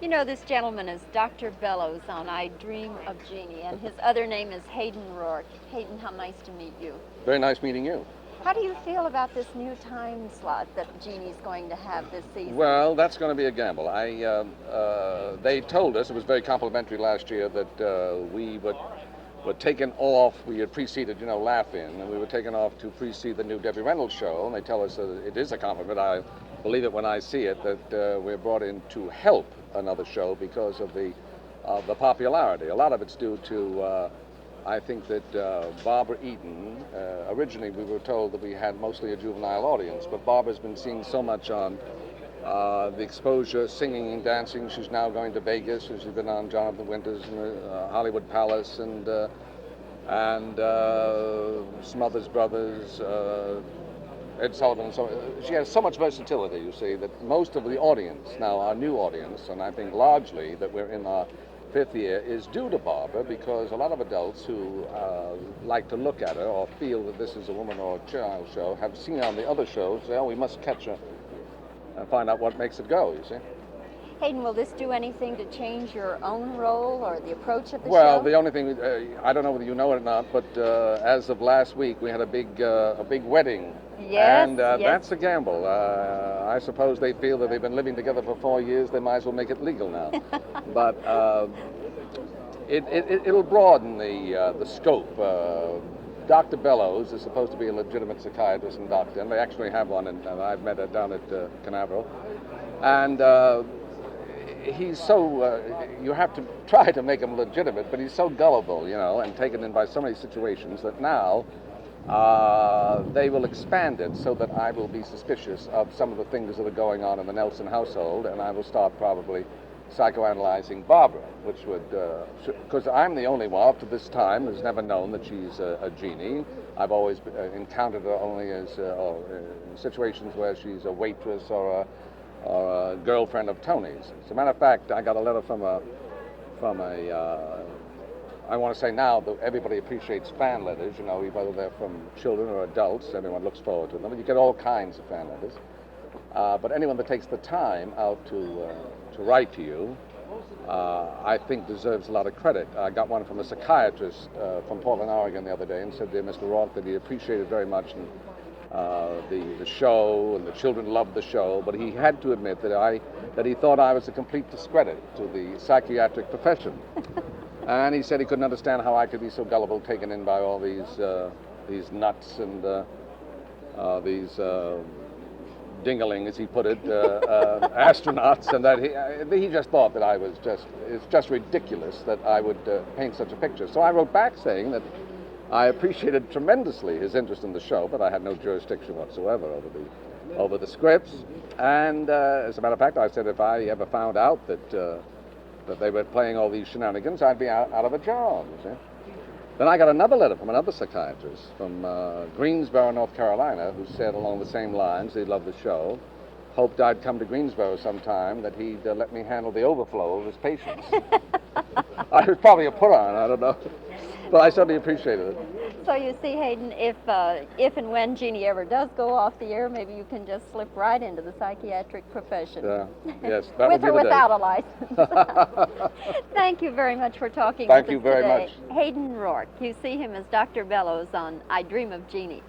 You know, this gentleman is Dr. Bellows on I Dream of Jeannie, and his other name is Hayden Rorke. Hayden, how nice to meet you. Very nice meeting you. How do you feel about this new time slot that Jeannie's going to have this season? Well, that's going to be a gamble. They told us, it was very complimentary last year, that we were taken off. We had preceded, Laugh-In, and we were taken off to precede the new Debbie Reynolds show, and they tell us that it is a compliment. I believe it when I see it, that we're brought in to help another show because of the popularity. A lot of it's due to, I think that Barbara Eden, originally we were told that we had mostly a juvenile audience, but Barbara's been seen so much on the exposure, singing and dancing. She's now going to Vegas. She's been on Jonathan Winters and Hollywood Palace and Smothers Brothers, Ed Sullivan. So she has so much versatility, you see, that most of the audience now, our new audience, and I think largely that we're in our fifth year, is due to Barbara, because a lot of adults who like to look at her or feel that this is a woman or a child show have seen her on the other shows, say, oh, we must catch her and find out what makes it go, you see. Hayden, will this do anything to change your own role or the approach of the show? Well, the only thing, I don't know whether you know it or not, but as of last week, we had a big wedding. Yes, and yes. That's a gamble. I suppose they feel that they've been living together for 4 years, they might as well make it legal now. But it'll broaden the scope. Dr. Bellows is supposed to be a legitimate psychiatrist and doctor, and they actually have one, and I've met her down at Canaveral. And he's so, you have to try to make him legitimate, but he's so gullible, and taken in by so many situations that now they will expand it so that I will be suspicious of some of the things that are going on in the Nelson household, and I will start probably psychoanalyzing Barbara, which would, because I'm the only one up to this time who's never known that she's a Jeannie. I've always encountered her only as in situations where she's a waitress or a girlfriend of Tony's. As a matter of fact, I got a letter from a I want to say now that everybody appreciates fan letters, whether they're from children or adults, everyone looks forward to them. You get all kinds of fan letters. But anyone that takes the time out to write to you, I think deserves a lot of credit. I got one from a psychiatrist from Portland, Oregon the other day, and said, dear Mr. Rorke, that he appreciated very much the show, and the children loved the show, but he had to admit that he thought I was a complete discredit to the psychiatric profession. And he said he couldn't understand how I could be so gullible, taken in by all these nuts and these dingaling, as he put it, astronauts, and that he just thought that it's just ridiculous that I would paint such a picture. So I wrote back saying that I appreciated tremendously his interest in the show, but I had no jurisdiction whatsoever over the scripts. And as a matter of fact, I said if I ever found out that they were playing all these shenanigans, I'd be out of a job, you see. Then I got another letter from another psychiatrist from Greensboro, North Carolina, who said along the same lines, he loved the show, hoped I'd come to Greensboro sometime, that he'd let me handle the overflow of his patients. I was probably a put-on, I don't know, but I certainly appreciated it. So you see, Hayden, if and when Jeannie ever does go off the air, maybe you can just slip right into the psychiatric profession. Yeah, yes, that with would be or the without day. a license. Thank you very much for talking Thank with you us very today. much. Hayden Rorke. You see him as Dr. Bellows on I Dream of Jeannie.